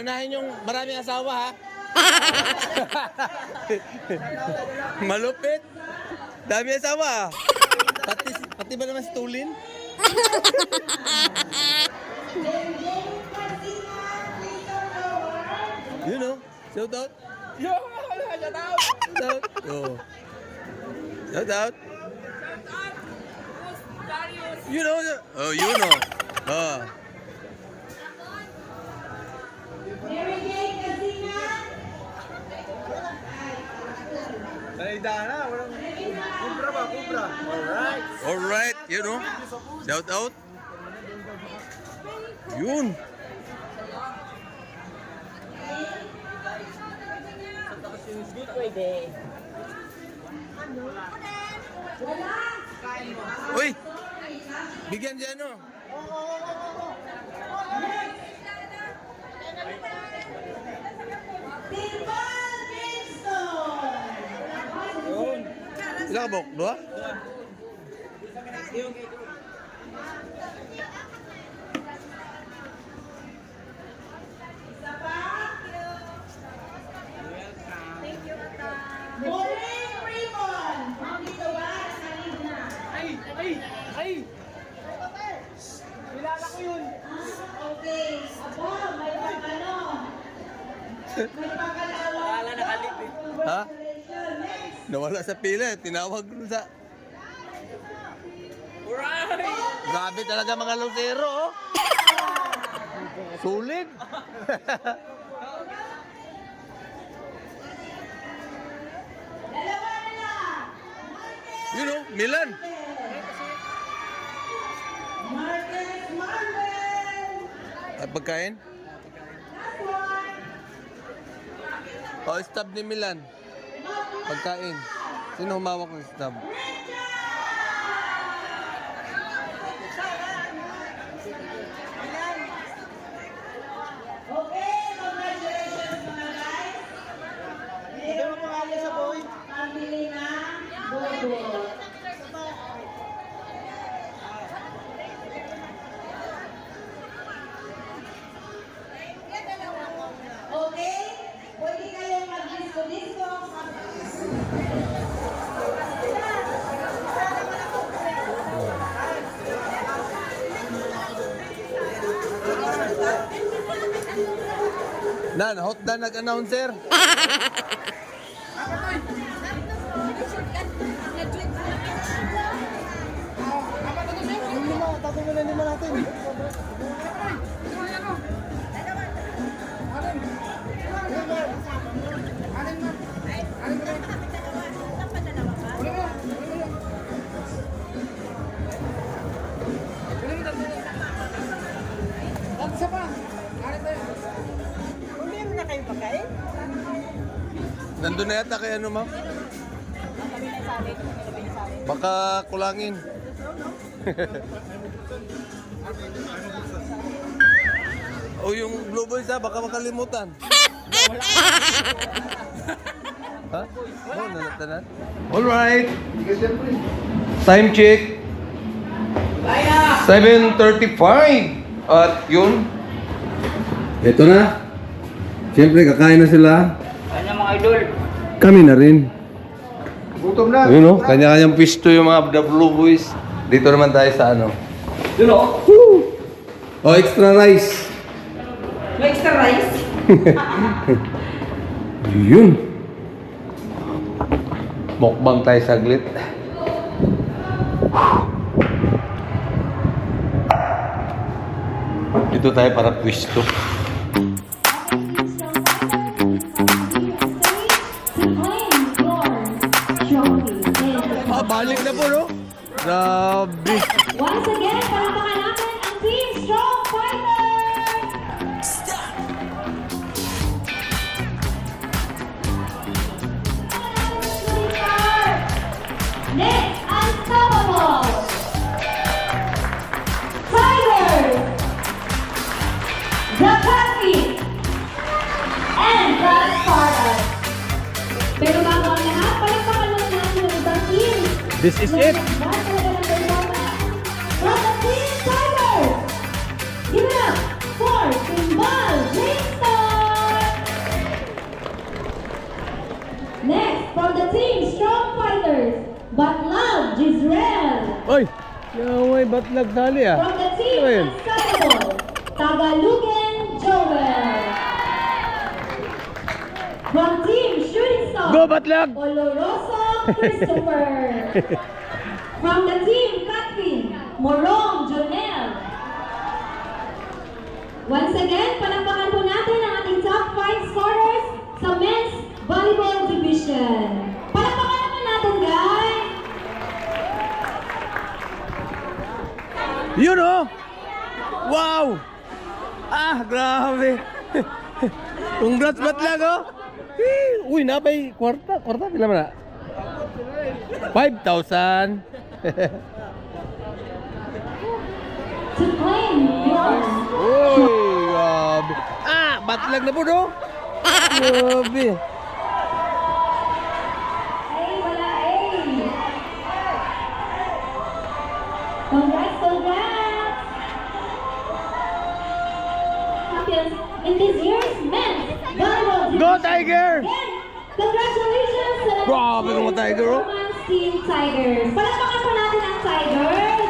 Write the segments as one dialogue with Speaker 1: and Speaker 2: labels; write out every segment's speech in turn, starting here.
Speaker 1: Unahin yung maraming asawa, ha? Malupit. Dami asawa, ha? Pati ba naman si Tulin? You know, shout out. Shout out. Oh. Shout out. You know. Oh, you know. Oh. Kubra ba? Kubra. Alright. Alright, you know. Shout out. Yun. Uy! Bigyan dyan, no? Ilang kabok? Dua?
Speaker 2: Ay! Kilala ko yun.
Speaker 3: Okay. Aba, may pang-ano. May pang-alawa.
Speaker 2: Wala nakalip eh.
Speaker 1: Ha? Nawala sa pila, tinawag ko sa...
Speaker 2: Alright!
Speaker 1: Grabe talaga mga lutero, oh. Sulit. You know, Milan. At pagkain? Oh, stab ni Milan. Pagkain. Sino humawak ng stab?
Speaker 3: Okay, congratulations mga guys.
Speaker 2: Ito mo pangalan sa boy.
Speaker 3: Pamili na bobo. Okay, pwede kayong mag-disco-disco.
Speaker 1: Nan, hot na nag-announcer.
Speaker 2: Tago mo na lima natin. Isa pa. Meron na kayo pagkain?
Speaker 1: Nandun na yata kay ano, ma'am? Baka kulangin. O yung Blue Boys, ha? Baka makalimutan. Ha? Oh, nanatanan. Alright. Time check. 7:35. At yun. Ito na. Siyempre, kakain na sila.
Speaker 2: Kanya mga idol.
Speaker 1: Kami na rin.
Speaker 2: Gutom na.
Speaker 1: Yun o, kanya-kanyang pisto yung mga The Blue Boys. Dito naman tayo sa ano.
Speaker 2: Yun o.
Speaker 1: Oh, extra rice.
Speaker 3: May extra rice?
Speaker 1: Yun. Mukbang tayo saglit. Dito tayo para pwisto. Ah, balik na po, no? Grabe.
Speaker 3: Once again, palakpakan natin ang Team Strong Fighters! Next, Unstoppable! Tigers! The Country! And the Spartans!
Speaker 1: This is it.
Speaker 3: From the Team Tigers, give it up for Timbal J-Star. Next, from the Team Strong Fighters, Batlog Jisrael.
Speaker 1: Oy! Yaway, batlag sali ah.
Speaker 3: From the Team
Speaker 1: Ano yun?
Speaker 3: Unstoppable, Tagalugan Joel. From Team Shooting Star,
Speaker 1: Go, batlag!
Speaker 3: Oloroso Christopher. From the Team Catfin, Morong Jonel. Once again, palakpakan po natin ang ating top 5 scorers sa men's volleyball division. Palakpakan naman natin, guys!
Speaker 1: Yun oh! Wow! Ah, grabe! Congrats, batlag oh! Uy, napay kwarta. Kwarta, pila man na? 5,000.
Speaker 3: To claim yours.
Speaker 1: Uy, grabe. Ah, batlag na po no? Grabe.
Speaker 3: Ay, wala ay. Congrats, congrats! Champions in this year's men's volleyball
Speaker 1: Go,
Speaker 3: division.
Speaker 1: Tiger!
Speaker 3: Again, congratulations sa
Speaker 1: Grabe mga Tiger, oh.
Speaker 3: Women's Team Tigers. Palakpakan po natin ang Tigers.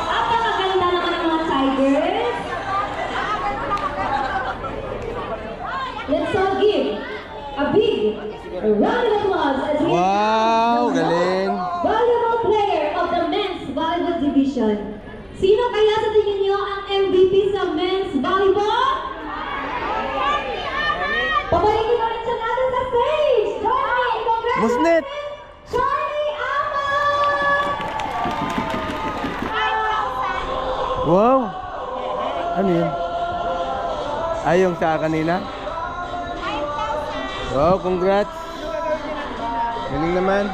Speaker 3: Ang magaganda naman ang mga Tigers. Let's all give a big round of applause as we
Speaker 1: Wow, galing.
Speaker 3: volleyball player of the men's volleyball division. Sino kaya sa tingin niyo ang MVP sa men's volleyball? Pabalikin ulit siya natin sa stage! Join me in congratulating
Speaker 1: Musnet!
Speaker 3: Charlie Amon!
Speaker 1: Wow! Ano yun? Ay, yung sa kanina? Wow, congrats! Galing naman.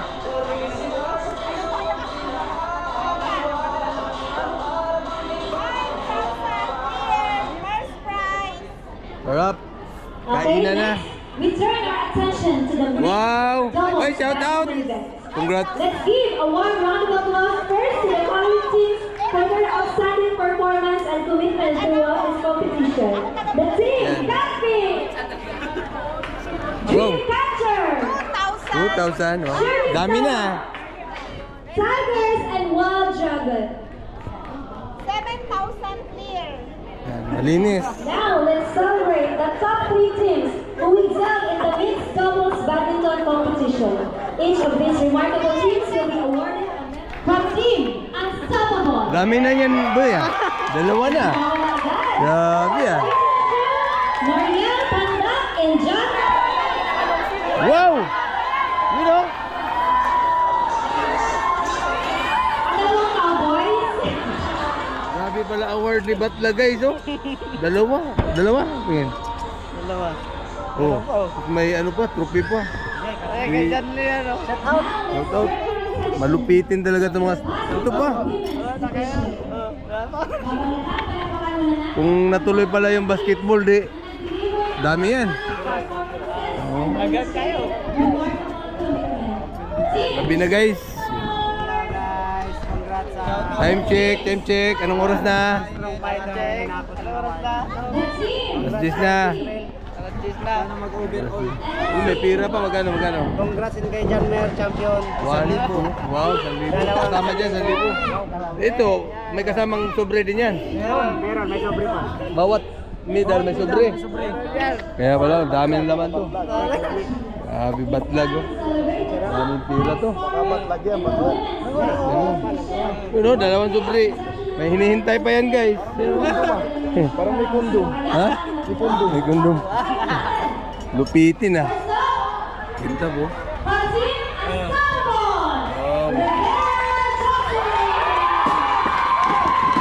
Speaker 1: Sarap! Kainan na!
Speaker 3: We turn our attention to the men's
Speaker 1: Wow!
Speaker 3: doubles
Speaker 1: Ay, shout out!
Speaker 3: basketball event.
Speaker 1: Congrats!
Speaker 3: Let's give a warm round of applause first to the following teams for their outstanding performance and commitment throughout this competition. The team
Speaker 1: Yan.
Speaker 3: Catfish,
Speaker 1: Wow!
Speaker 3: Dream Catcher,
Speaker 1: 2,000! Wow! Dami na!
Speaker 3: Tigers, and Wild Dragon.
Speaker 4: 7,000 clear.
Speaker 1: Yan, malinis!
Speaker 3: Now, let's celebrate the top 3 teams who excel in the mixed doubles badminton competition. Each of these remarkable teams will be awarded a medal from Team Unstoppable.
Speaker 1: Dami na yan, boy ah! Dalawa na! Grabe ah!
Speaker 3: Mariel Pandak and John.
Speaker 1: Wow! You know?
Speaker 3: Ang dalawang cowboys.
Speaker 1: Grabe pala award ni Batla guys oh! Dalawa! Dalawa! Tingin.
Speaker 2: Dalawa.
Speaker 1: Oh, may ano pa, trophy pa.
Speaker 2: Ay, ganyan niya, no? Shout out.
Speaker 1: Shout out. Malupitin talaga itong mga... Ito pa. Kung natuloy pala yung basketball, di. Dami yan. Oh.
Speaker 2: Agad kayo.
Speaker 1: Sabi na guys.
Speaker 2: Guys, congrats sa
Speaker 1: Time check, time check. Anong oras na?
Speaker 2: strong fighter. Ano oras na?
Speaker 1: Alas 10 na.
Speaker 2: Alas 10 na. Sana mag-overall.
Speaker 1: Uy, may pira pa. Magkano, magkano?
Speaker 2: Congrats din kay John Mayer, champion.
Speaker 1: 1,000. Wow, 1,000. Kasama dyan, 1,000. Ito, may kasamang sobre din yan.
Speaker 2: Meron, may sobre pa.
Speaker 1: Bawat medal may sobre. Kaya pala, dami na naman to. Grabe batlag oh. Daming pila to.
Speaker 2: Lagyan, batlag.
Speaker 1: Ganun. Yun oh, dalawang sobre. May hinihintay pa yan guys.
Speaker 2: Parang may kondom.
Speaker 1: Ha? May kondom. Lupitin ah. Ginta po.
Speaker 3: From Team Unstoppable.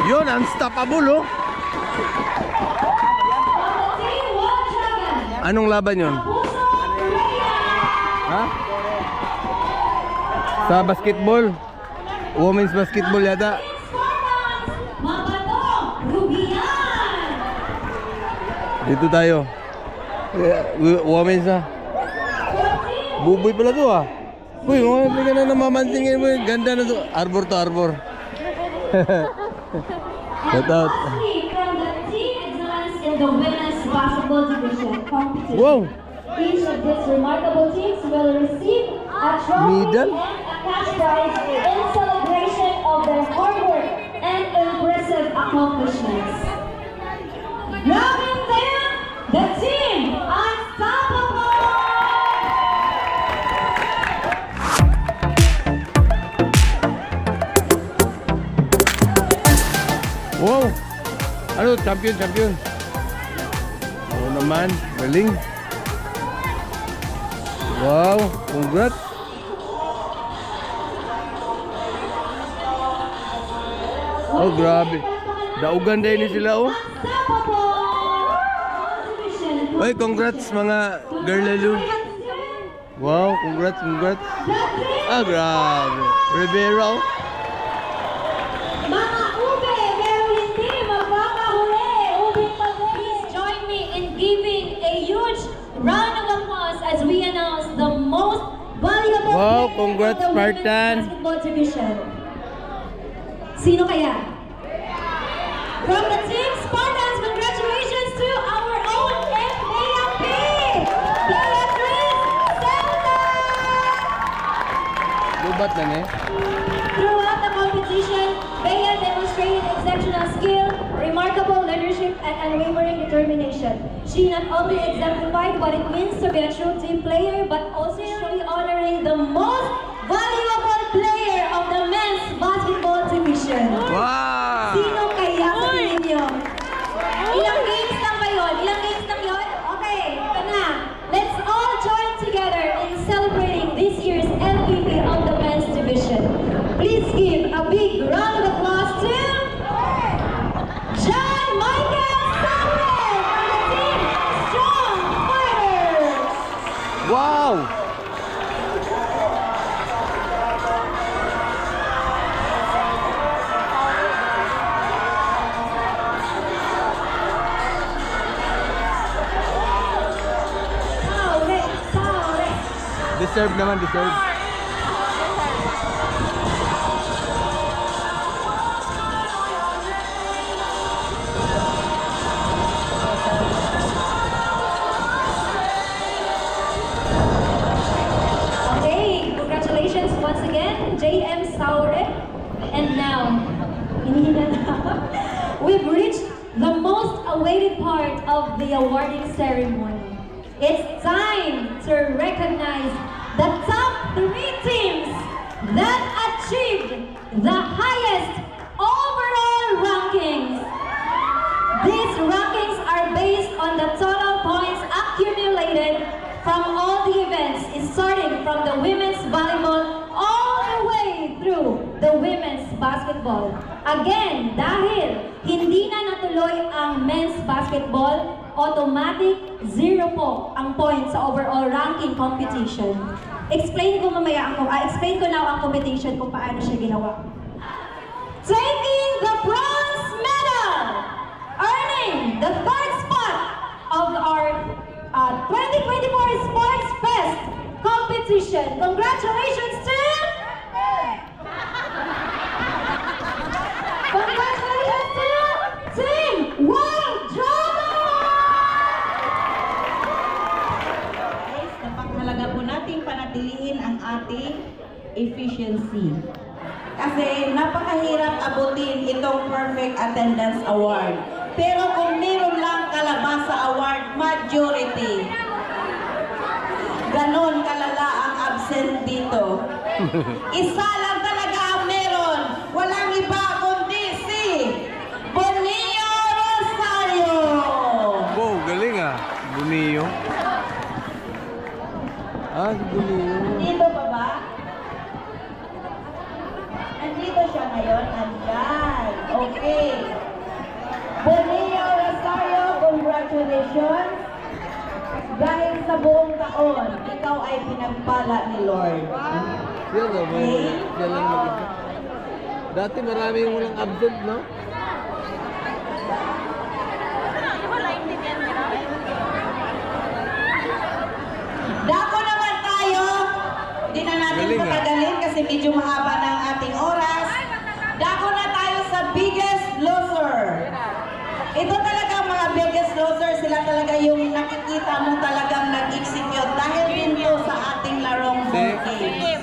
Speaker 1: Yun, unstoppable oh.
Speaker 3: Team Wild Dragon.
Speaker 1: Anong laban yun? Ha? Sa basketball? Women's basketball yata.
Speaker 3: Mabato, Rubian.
Speaker 1: Dito tayo. Women's na. Buboy pala to ah. Uy, hindi ka na namamantingin mo. Ganda na to. Arbor to arbor. Shout out.
Speaker 3: Lastly, from the Team Excellence in the Women's Basketball Division competition.
Speaker 1: Wow.
Speaker 3: Each of these remarkable teams will receive a trophy
Speaker 1: Medal?
Speaker 3: and a cash prize in celebration of their hard work and impressive accomplishments. Grabbing them, the team Unstoppable!
Speaker 1: Wow. Ano, champion, champion. Oo naman, galing. Wow, congrats. Oh, grabe. Daugan din ni sila, oh. Oy, congrats mga girl lalo. Wow, congrats, congrats. Ah, grabe. Rivera, oh.
Speaker 3: Mga ube, pero hindi magpapahuli. Ube pa rin. Please join me in giving a huge round of applause as we announce the most valuable
Speaker 1: Wow,
Speaker 3: player
Speaker 1: congrats,
Speaker 3: of the women's
Speaker 1: Spartan.
Speaker 3: basketball division. Sino kaya? From the team Spartans, congratulations to our own FAMP! Beatrice Zelda!
Speaker 1: Lubat na eh.
Speaker 3: Throughout the competition, Bea demonstrated exceptional skill, remarkable leadership, and unwavering determination. She not only exemplified what it means to be a true team player, but also truly honoring the most valuable player of the men's basketball division.
Speaker 1: Wow!
Speaker 3: Sino kaya sa tingin niyo? Ilang games lang ba yun? Ilang games lang yun? Okay, ito na. Let's all join together in celebrating this year's MVP of the men's division. Please give a big round of applause to John Michael Samuel from the team Strong Fighters.
Speaker 1: Wow!
Speaker 3: Saure, Saure.
Speaker 1: Deserve naman, deserve.
Speaker 3: Okay, congratulations once again, JM Saure. And now, we've reached the most awaited part of the awarding ceremony. It's time to recognize the top 3 teams that achieved the highest overall rankings. These rankings are based on the total points accumulated from all the events, starting from the women's volleyball all the way through the women's basketball. Again, dahil hindi na natuloy ang men's basketball, automatic 0 po ang points sa overall ranking competition. Explain ko now ang competition kung paano siya ginawa. Taking the bronze medal, earning the 3rd spot of our 2024 Sports Fest competition. Congratulations to Team Wild Dragon!
Speaker 4: Guys, napakahalaga po nating panatilihin ang ating efficiency. Kasi napakahirap abutin itong Perfect Attendance Award. Pero kung meron lang kalabas sa award, majority. Ganon kalala ang absent dito. Isa lang talaga ang meron. Walang iba kundi si Bonillo Rosario.
Speaker 1: Wow, galing ah. Bunio. Ah, si Bunio.
Speaker 4: Dito pa ba? Andito siya ngayon. Andyan. Okay. Bonillo Rosario, congratulations. Dahil sa buong taon, ikaw ay pinagpala ni Lord.
Speaker 1: Siya na ba? Siya lang mag-isa. Dati marami yung walang absent, no?
Speaker 4: Dako naman tayo. Hindi na natin
Speaker 1: Galing.
Speaker 4: talaga yung nakikita mo talagang nag-execute dahil din to sa ating larong ball games.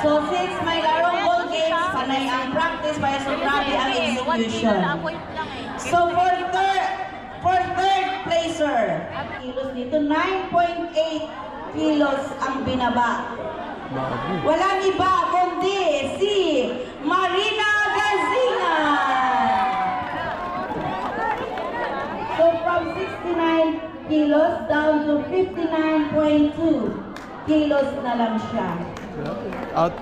Speaker 4: So since may larong ball games, panay ang practice para so grabe ang execution. So for third placer, kilos dito, 9.8 kilos ang binaba. Walang iba kundi si Marina Garcia. So from 69 kilos down to 59.2 kilos na lang siya.
Speaker 1: Out,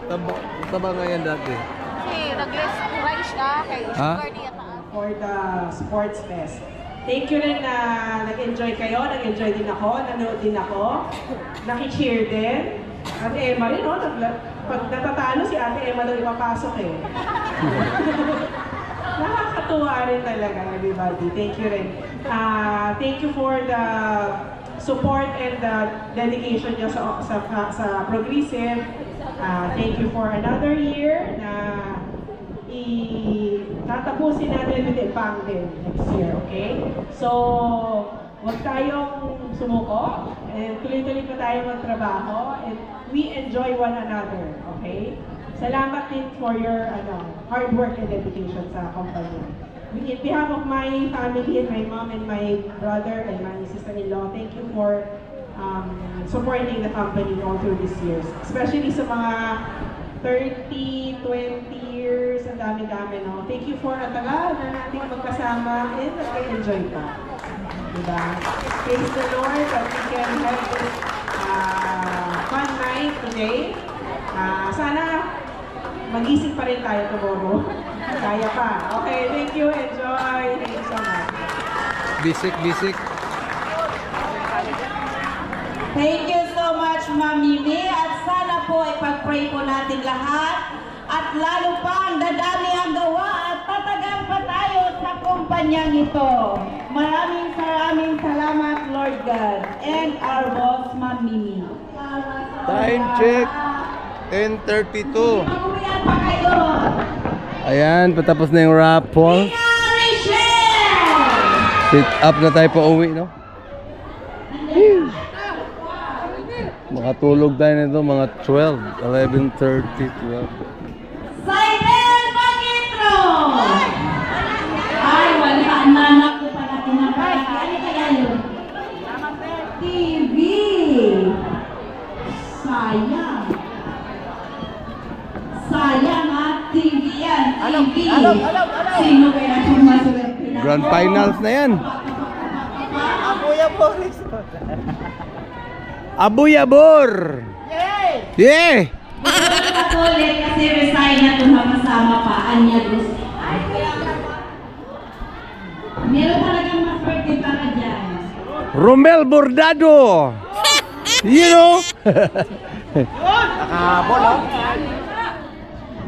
Speaker 1: taba nga yan dati.
Speaker 5: Nag-rest siya kay
Speaker 1: Ha?
Speaker 5: sugar niya taas.
Speaker 6: For the sports fest. Thank you rin na nag-enjoy kayo, nag-enjoy din ako, nanood din ako, naki-cheer din. Ate Emma rin, no? Pag natatalo si Ate Emma daw ipapasok eh. Nakakatuwa rin talaga, everybody. Thank you rin. Thank you for the support and the dedication niyo sa Progressive. Thank you for another year na tatapusin natin with Ipang din next year, okay? So, huwag tayong sumuko and tuloy-tuloy pa tayo magtrabaho and we enjoy one another, okay? Salamat din for your hard work and dedication sa company. In behalf of my family and my mom and my brother and my sister-in-law, thank you for supporting the company all through these years. Especially sa mga 30, 20 years, ang dami-dami, no? Thank you for ang tagal na nating magkasama and nag-enjoy pa. Diba? Praise the Lord that we can have this fun night today. Sana magising pa rin tayo tomorrow. Kaya pa. Okay, thank you. Enjoy. Thank you so much.
Speaker 1: Bisik.
Speaker 4: Thank you so much, Ma'am Mimi. At sana po ipag-pray po natin lahat. At lalo pang dadami ang gawa at tatagal pa tayo sa kumpanyang ito. Maraming salamat, Lord God. And our boss, Ma'am Mimi.
Speaker 1: Time check. 10:32.
Speaker 4: Mag-uwian pa kayo.
Speaker 1: Ayan, patapos na yung raffle. Sit up na tayo pa uwi, no? Makatulog tayo nito mga 12, 11:30, 12.
Speaker 4: Saibel Magitro! Ay, wala. Nanak ko pala tinapay. Ano kaya yun? TV! Sayang. Sayang ha, TV yan. TV. Sino kaya sumasagot?
Speaker 1: Grand finals na yan. Abuyabor! Yeah!
Speaker 4: Ulit kasi resign na kung makasama pa. Anya gusto. Meron talagang mas birthday para dyan.
Speaker 1: Romel Bordado! You know?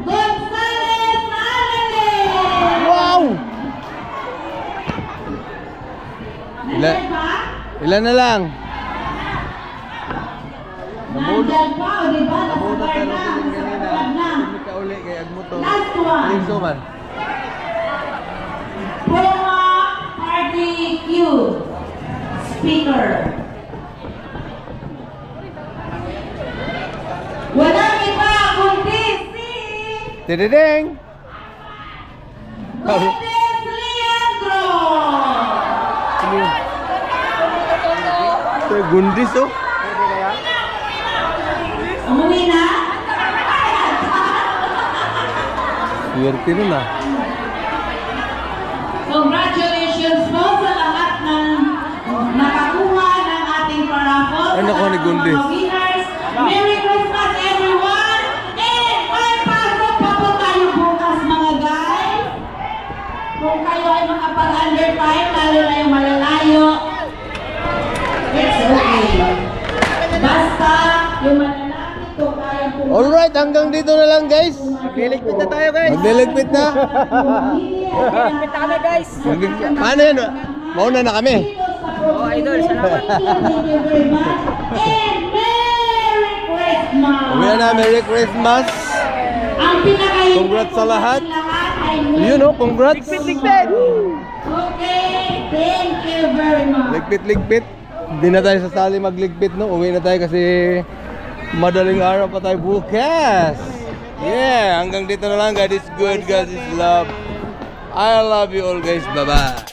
Speaker 4: Gonzales Alale!
Speaker 1: Wow!
Speaker 4: Nandyan ba?
Speaker 1: Ilan na lang?
Speaker 4: Nandyan pa, o diba? Nasa bar na, nasa club na. Last one. Puma Party Q. Speaker. Walang iba kundi si
Speaker 1: Tididing!
Speaker 4: Gomez Leandro.
Speaker 1: Ito yung gundis, oh.
Speaker 4: Umuwi na?
Speaker 1: Swerte nun, ah.
Speaker 4: Congratulations po sa lahat ng nakakuha ng ating paraffle.
Speaker 1: Ano ko ni Gundis?
Speaker 4: Mga winners. Merry Christmas everyone! And may pasok pa po tayo bukas mga guys. Kung kayo ay makapag-under time, lalo na yung malalayo, it's okay. Basta yung malalaki kung kaya po.
Speaker 1: Alright, hanggang dito na lang, guys.
Speaker 2: Magliligpit na tayo, guys.
Speaker 1: Magliligpit na.
Speaker 4: Magliligpit na guys.
Speaker 1: Paano yun? Mauna na kami.
Speaker 4: Oh, idol, salamat. Thank you very much. And Merry Christmas!
Speaker 1: Uwi na, Merry Christmas.
Speaker 4: Ang pinaka-importante
Speaker 1: Congrats sa lahat.
Speaker 4: ay
Speaker 1: You know, congrats.
Speaker 4: Okay. Thank you very much.
Speaker 1: Ligpit. Hindi na tayo sasali magligpit, no? Uwi na tayo kasi madaling araw pa tayo bukas. Yeah, hanggang dito na lang. God is good, God is love. I love you all guys. Bye-bye.